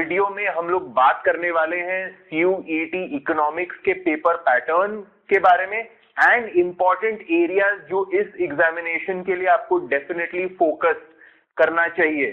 Video में हम लोग बात करने वाले हैं CUET इकोनॉमिक्स के पेपर पैटर्न के बारे में एंड इंपॉर्टेंट एरियाज जो इस एग्जामिनेशन के लिए आपको डेफिनेटली फोकस करना चाहिए.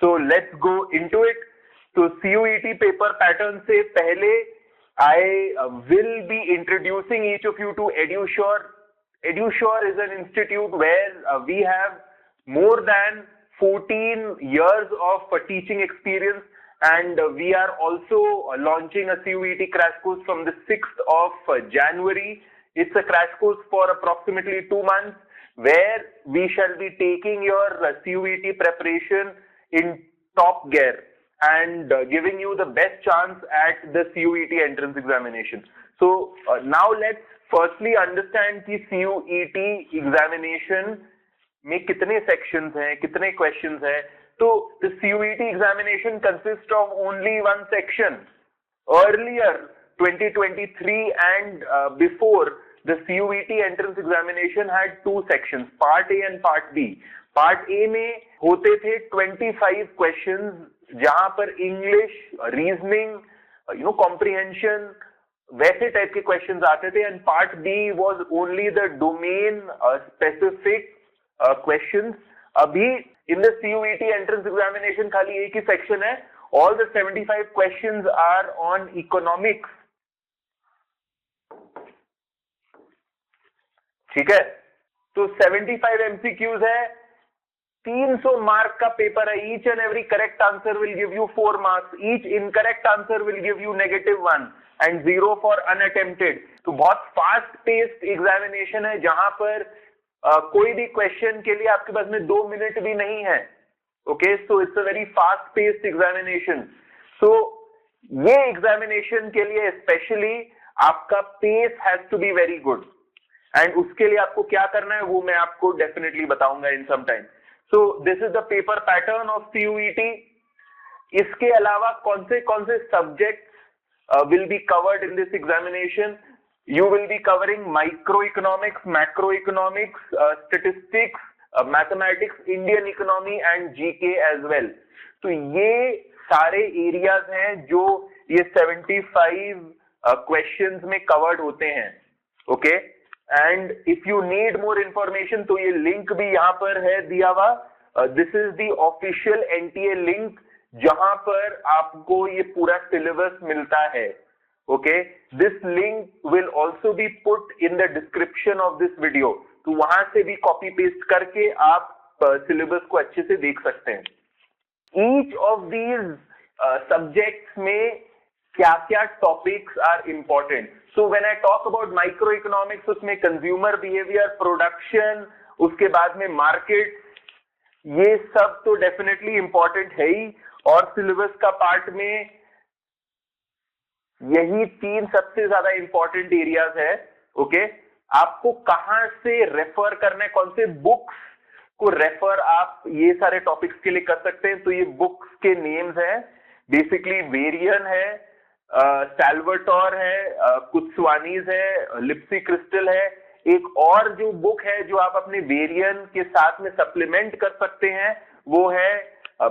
So let's go into it. तो CUET पेपर पैटर्न से पहले I will be introducing each of you to EduSure. EduSure is an institute where we have more than 14 years of teaching experience, and we are also launching a CUET crash course from the 6th of January. It's a crash course for approximately 2 months where we shall be taking your CUET preparation in top gear and giving you the best chance at the CUET entrance examination. So now let's firstly understand कि CUET examination में कितने sections हैं, कितने questions हैं. तो the CUET examination consists of only one section. Earlier 2023 and before, the CUET entrance examination had 2 sections, part A and part B. Part A में होते थे 25 questions जहां पर इंग्लिश, रीजनिंग, कॉम्प्रिहेंशन वैसे टाइप के क्वेश्चंस आते थे. And part B was only the domain specific questions. अभी in the CUET entrance examination खाली एक ही सेक्शन है. All the 75 questions are on economics. ठीक है, तो 75 MCQs है, 300 मार्क का पेपर है. Each and every correct answer will give you 4 marks. Each incorrect answer will give you -1 and 0 for unattempted. तो बहुत फास्ट पेस्ड एग्जामिनेशन है जहां पर कोई भी क्वेश्चन के लिए आपके पास में 2 मिनट भी नहीं है. Okay, so it's a very fast paced examination. So ये एग्जामिनेशन के लिए स्पेशली आपका pace has to be very good, and उसके लिए आपको क्या करना है वो मैं आपको डेफिनेटली बताऊंगा in some time. So this is the paper pattern of CUET. इसके अलावा कौन से subjects will be covered in this examination? You will be covering microeconomics, macroeconomics, statistics, mathematics, Indian economy and GK as well. तो ये सारे areas हैं जो ये 75 questions में covered होते हैं. Okay? And if you need more information, तो ये लिंक भी यहाँ पर है दिया हुआ. This is the official NTA link जहां पर आपको ये पूरा सिलेबस मिलता है. Okay, this link will also B put in the description of this video. तो वहां से भी कॉपी पेस्ट करके आप सिलेबस को अच्छे से देख सकते हैं. ईच ऑफ दीज सब्जेक्ट्स में क्या क्या topics are important. So when I talk about micro economics, उसमें कंज्यूमर बिहेवियर, प्रोडक्शन, उसके बाद में मार्केट, ये सब तो डेफिनेटली इंपॉर्टेंट है ही. और सिलेबस का पार्ट में यही 3 सबसे ज्यादा इंपॉर्टेंट एरियाज है. ओके, आपको कहां से रेफर करना है, कौन से बुक्स को रेफर आप ये सारे टॉपिक्स के लिए कर सकते हैं. तो ये बुक्स के नेम्स हैं. बेसिकली वेरियन है, सैल्वाटोर है, कुत्सवानीज है, लिप्सी क्रिस्टल है. एक और जो बुक है जो आप अपने वेरियन के साथ में सप्लीमेंट कर सकते हैं वो है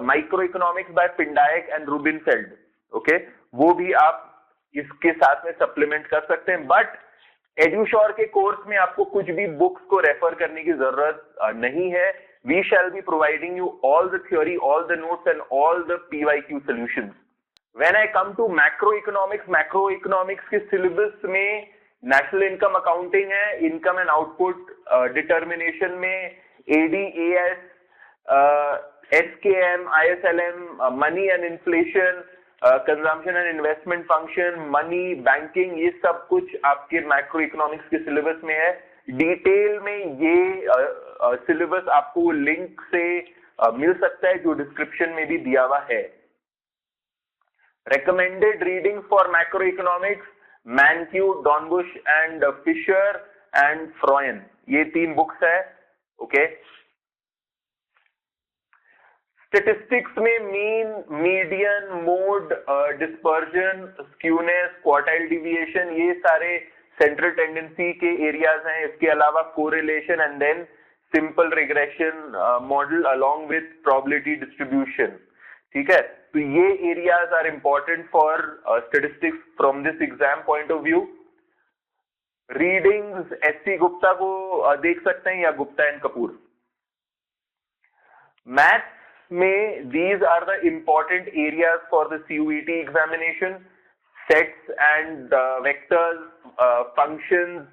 micro economics by Pindyck and Rubinfeld. Okay, वो भी आप इसके साथ में सप्लीमेंट कर सकते हैं. बट एड्यूश्योर के कोर्स में आपको कुछ भी बुक्स को रेफर करने की जरूरत नहीं है. We shall be providing you all the theory, all the notes and all the PYQ solutions. When I come to macroeconomics के सिलेबस में नेशनल इनकम अकाउंटिंग है, इनकम एंड आउटपुट डिटर्मिनेशन में ADAS, SKM, ISLM, money and inflation, consumption and investment function, money, banking, ये सब कुछ आपके macro economics के syllabus में है. डिटेल में ये सिलेबस आपको लिंक से मिल सकता है जो डिस्क्रिप्शन में भी दिया हुआ है. Recommended readings for macroeconomics, Mankiw, Dornbusch and Fisher and Froyen. ये 3 बुक्स है. ओके, स्टेटिस्टिक्स में mean, median, mode, dispersion, skewness, quartile deviation, ये सारे सेंट्रल टेंडेंसी के एरियाज हैं. इसके अलावा correlation and then simple regression model along with probability distribution. ठीक है, तो ये areas are important for statistics from this exam point of view. Readings SC Gupta को देख सकते हैं या गुप्ता एंड कपूर। मैथ्स में these are the important areas for the CUET examination: sets and vectors, functions,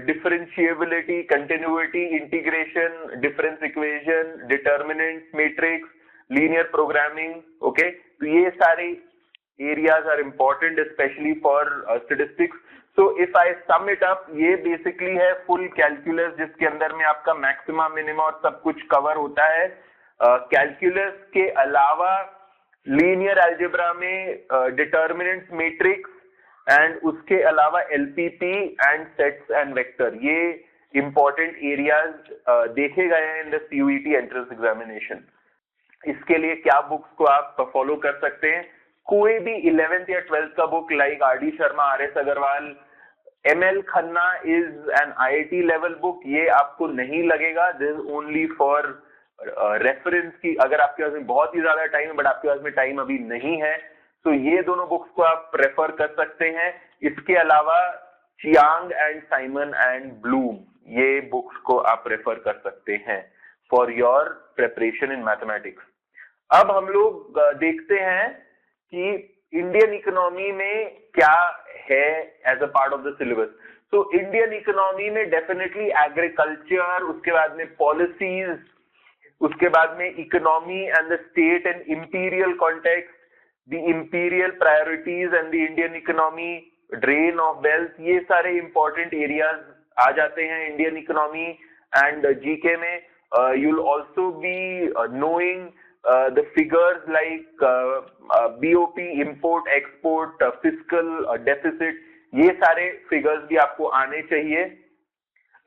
differentiability, continuity, integration, difference equation, determinants, matrix, linear programming. Okay, तो ये सारे areas are important especially for statistics. So if I sum it up, ये basically है full calculus जिसके अंदर में आपका maxima, minima और सब कुछ cover होता है। कैलकुलस के अलावा लीनियर अलजेब्रा में डिटर्मिनेंट्स, मैट्रिक्स एंड उसके अलावा LPP and sets and vector, ये इंपॉर्टेंट एरियाज देखे गए हैं in the CUET entrance examination. इसके लिए क्या बुक्स को आप फॉलो कर सकते हैं? कोई भी 11th या 12th का book like R D Sharma, R S Agarwal, ML Khanna is an IIT level book, ये आपको नहीं लगेगा। This is only for reference की, अगर आपके पास में बहुत ही ज्यादा टाइम है बट आपके पास में टाइम अभी नहीं है तो ये दोनों बुक्स को आप रेफर कर सकते हैं। इसके अलावा Chiang and Simon and Bloom, ये बुक्स को आप रेफर कर सकते हैं for your preparation in mathematics. अब हम लोग देखते हैं कि इंडियन इकोनॉमी में क्या है as a part of the syllabus. तो इंडियन इकोनॉमी में डेफिनेटली एग्रीकल्चर, उसके बाद में पॉलिसीज, उसके बाद में economy and the state and imperial context, the imperial priorities and the Indian economy, drain of wealth, ये सारे इंपॉर्टेंट एरियाज आ जाते हैं इंडियन इकोनॉमी एंड जीके में। You will also be knowing the figures like BOP, import export, fiscal deficit, ये सारे figures भी आपको आने चाहिए।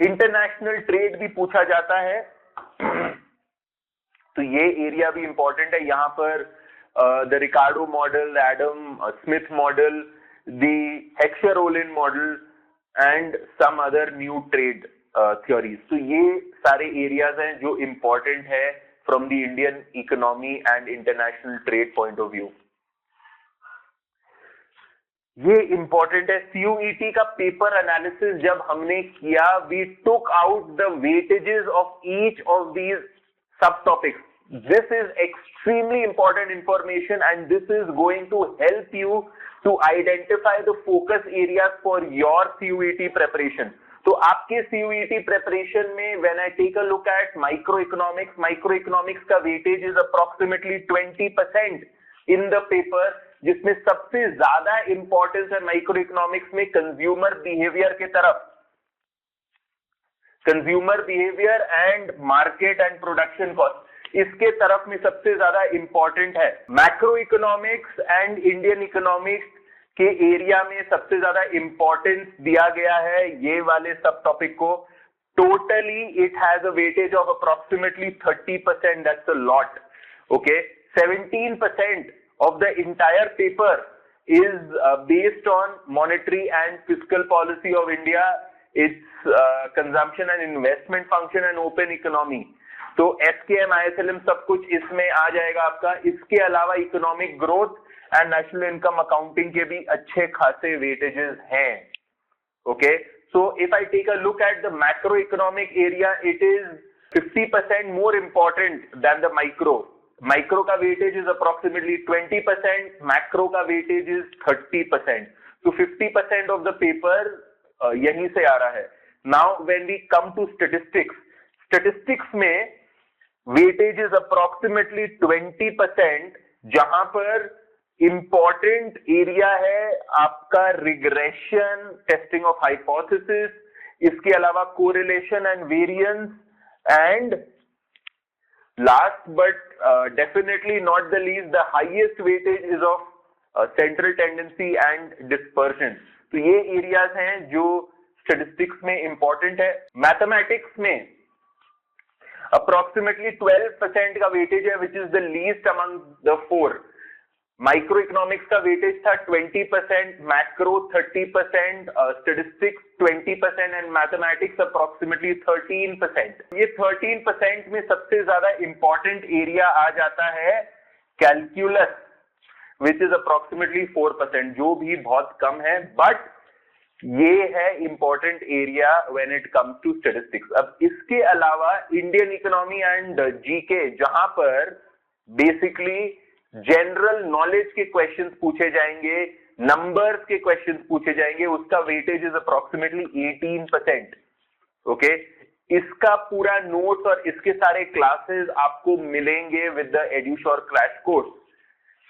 इंटरनेशनल ट्रेड भी पूछा जाता है तो ये एरिया भी इंपॉर्टेंट है। यहाँ पर the Ricardo model, the Adam Smith model, the Heckscher Ohlin model and some other new trade theories, तो ये सारे एरियाज हैं जो इंपॉर्टेंट है from the Indian economy and international trade point of view. ये इंपॉर्टेंट है। सीयूईटी का पेपर एनालिसिस जब हमने किया, we took out the weightages of each of these subtopics. This is extremely important information and this is going to help you to identify the focus areas for your CUET preparation. तो आपके CUET preparation में when I take a look at microeconomics का weightage is approximately 20% in the paper, जिसमें सबसे ज्यादा importance है microeconomics में consumer behaviour के तरफ, consumer behaviour and market and production cost, इसके तरफ में सबसे ज्यादा इंपॉर्टेंट है। Macro economics and Indian economics के एरिया में सबसे ज्यादा इंपॉर्टेंस दिया गया है ये वाले सब टॉपिक को। Totally it has a weightage of approximately 30%, that's a lot. Okay, 17% of the entire paper is based on monetary and fiscal policy of India, its consumption and investment function and open economy. तो SKM, ISLM सब कुछ इसमें आ जाएगा आपका। इसके अलावा economic growth and national income accounting के भी अच्छे खासे वेटेजेस हैं। Okay, so if I take a look at the macro economic area, it is 50% more important than the micro. Micro का वेटेज इज अप्रोक्सीमेटली 20%, मैक्रो का weightage is 30%। तो 50% of the paper यहीं से आ रहा है। Now when we come to statistics, statistics में weightage is approximately 20%, जहां पर इंपॉर्टेंट एरिया है आपका रिग्रेशन, टेस्टिंग ऑफ हाइपोथेसिस, इसके अलावा correlation and variance, and last but definitely not the least, the highest weightage is of central tendency and dispersion. तो ये areas हैं जो स्टैटिस्टिक्स में इंपॉर्टेंट है। मैथमेटिक्स में अप्रोक्सीमेटली 12% का वेटेज है, which is the least among the four. Micro economics का वेटेज था 20%, macro 30%, statistics 20% and mathematics approximately 13%। ये 13% में सबसे ज्यादा इंपॉर्टेंट एरिया आ जाता है कैलकुलस which is approximately 4%, जो भी बहुत कम है, but ये है important area when it comes to statistics. अब इसके अलावा इंडियन इकोनॉमी एंड जीके, जहां पर बेसिकली जनरल नॉलेज के क्वेश्चंस पूछे जाएंगे, नंबर्स के क्वेश्चंस पूछे जाएंगे, उसका वेटेज इज अप्रोक्सीमेटली 18%। ओके, इसका पूरा नोट्स और इसके सारे क्लासेस आपको मिलेंगे with the Edusure crash course.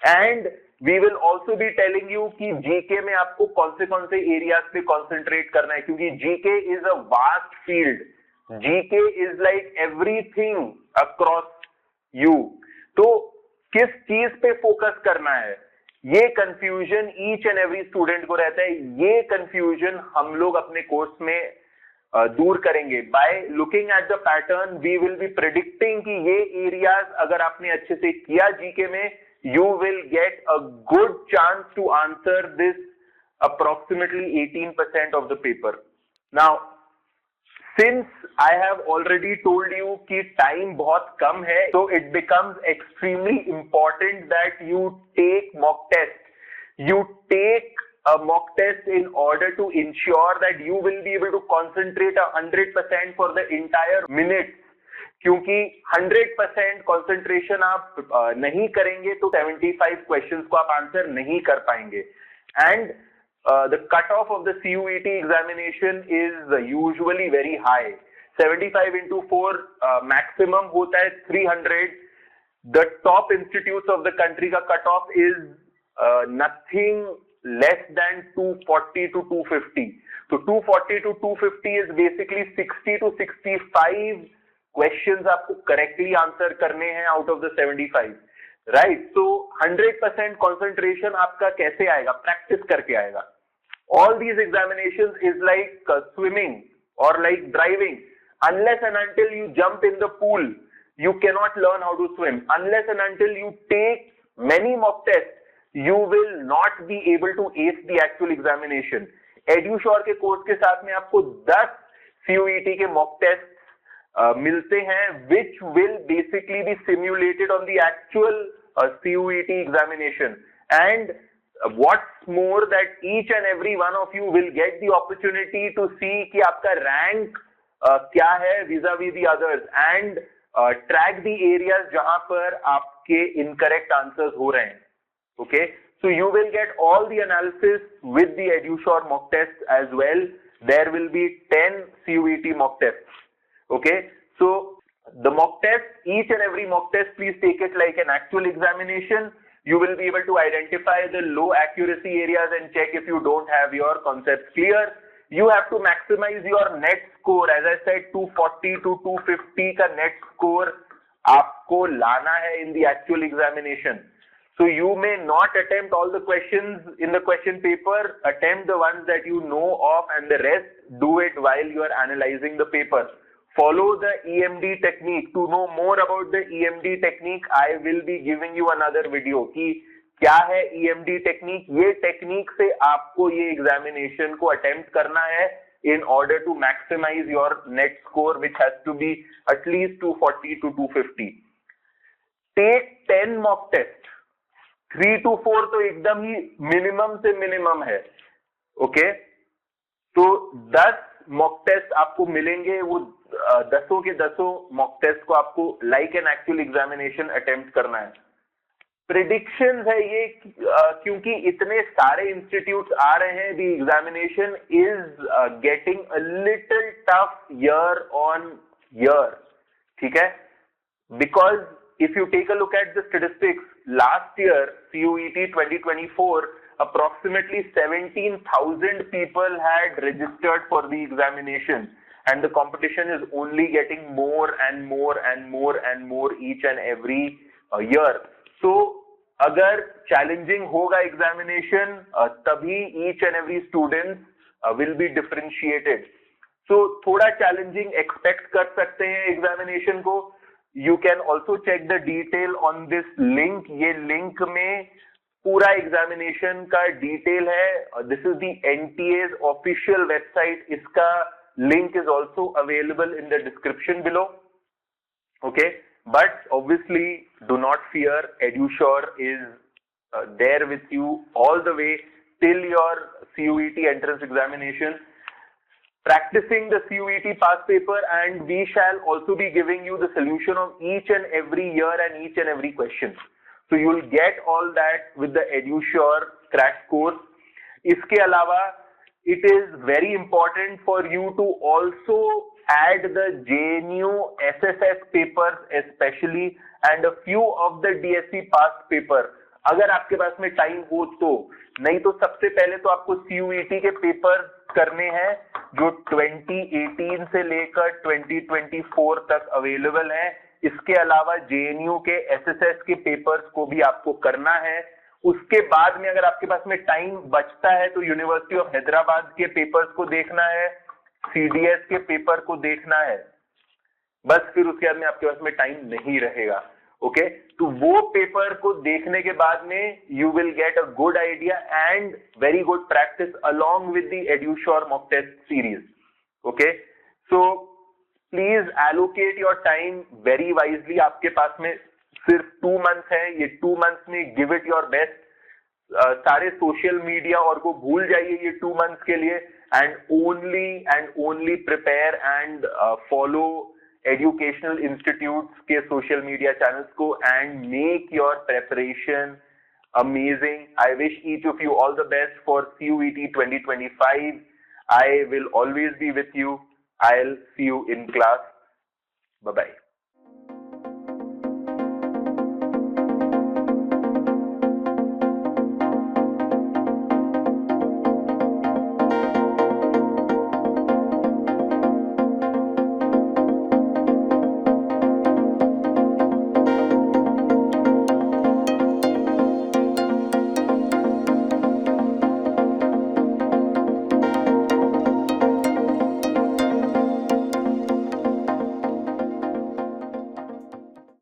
And we will also be telling you कि जीके में आपको कौन से एरियाज पे कॉन्सेंट्रेट करना है, क्योंकि GK is a vast field. GK is like everything across you. तो किस चीज पे फोकस करना है, ये confusion each and every student को रहता है। ये कंफ्यूजन हम लोग अपने कोर्स में दूर करेंगे। By looking at the pattern we will be predicting कि ये एरियाज अगर आपने अच्छे से किया जीके में, you will get a good chance to answer this approximately 18% of the paper. Now, since I have already told you कि time बहुत कम है, so it becomes extremely important that you take mock test. You take a mock test in order to ensure that you will be able to concentrate 100% for the entire minute. क्योंकि 100% concentration आप नहीं करेंगे तो 75 questions को आप answer नहीं कर पाएंगे। And the cut off the CUET examination is usually very high. 75 into 4 maximum होता है 300। The top institutes of the country का cut off is nothing less than 240 to 250। तो 240 to 250 is basically 60 to 65 questions आपको correctly answer करने हैं out of the 75, right. So 100% concentration आपका कैसे आएगा, प्रैक्टिस करके आएगा। All these examinations is like swimming और like driving. Unless and until you jump in the pool you cannot learn how to swim. Unless and until you take many mock tests, you will not be able to ace the actual examination. EduSure के course के साथ में आपको 10 CUET के mock tests मिलते हैं, which will basically be simulated on the actual CUET examination. And what's more, that each and every one of you will get the opportunity to see कि आपका rank क्या है vis-a-vis the others, and track the areas जहां पर आपके incorrect answers हो रहे हैं. Okay, so you will get all the analysis with the EduSure mock tests as well. There will be 10 CUET mock tests. Okay, so the mock test, each and every mock test, please take it like an actual examination. You will be able to identify the low accuracy areas and check if you don't have your concepts clear. You have to maximize your net score. As I said, 240 to 250 का net score आपको लाना है in the actual examination. So you may not attempt all the questions in the question paper. Attempt the ones that you know of, and the rest do it while you are analyzing the paper. Follow the EMD technique. To know more about the EMD technique, I will be giving you another video कि क्या है EMD technique. ये technique से आपको ये examination को attempt करना है in order to maximize your net score, which has to be at least 240 to 250. Take 10 mock test. 3 to 4 तो एकदम ही मिनिमम से मिनिमम है। ओके, तो 10 मॉक टेस्ट आपको मिलेंगे। वो 10 के 10 मॉक टेस्ट को आपको like an actual examination attempt करना है। प्रेडिक्शन है ये, क्योंकि इतने सारे इंस्टीट्यूट्स आ रहे हैं, the examination is getting a little tough year on year. ठीक है, because if you take a look at the statistics, last year CUET 2024 approximately 17,000 people had registered for the examination, and the competition is only getting more and more and more and more each and every year. So अगर challenging होगा examination, तभी each and every student will be differentiated. So थोड़ा challenging expect कर सकते हैं examination को। You can also check the detail on this link. ये link में पूरा एग्जामिनेशन का डिटेल है। This is the NTA's official website. इसका link is also available in the description below. Okay, but obviously do not fear, EduSure is there with you all the way till your CUET entrance examination, practicing the CUET past paper, and we shall also be giving you the solution of each and every year and each and every question. So you will get all that with the EduSure crash course. इसके अलावा it is very important for you to also add the JNU SSS papers especially and a few of the DSC past paper. अगर आपके पास में time हो तो, नहीं तो सबसे पहले तो आपको CUET के पेपर करने हैं जो 2018 से लेकर 2024 तक अवेलेबल हैं. इसके अलावा JNU के SSS के पेपर्स को भी आपको करना है. उसके बाद में अगर आपके पास में टाइम बचता है तो यूनिवर्सिटी ऑफ हैदराबाद के पेपर्स को देखना है, CDS के पेपर को देखना है. बस फिर उसके बाद में आपके पास में टाइम नहीं रहेगा. ओके, तो वो पेपर को देखने के बाद में you will get a good idea and very good practice along with the EduSure mock test series. Okay, so please allocate your time very wisely. आपके पास में सिर्फ 2 मंथ्स है. ये 2 मंथ्स में गिव इट योर बेस्ट. सारे social media और को भूल जाइए ये 2 मंथ्स के लिए, and only prepare and follow educational institutes के सोशल मीडिया चैनल्स को and make your preparation amazing. I wish each of you all the best for CUET 2025. I will always be with you. I'll see you in class. Bye-bye.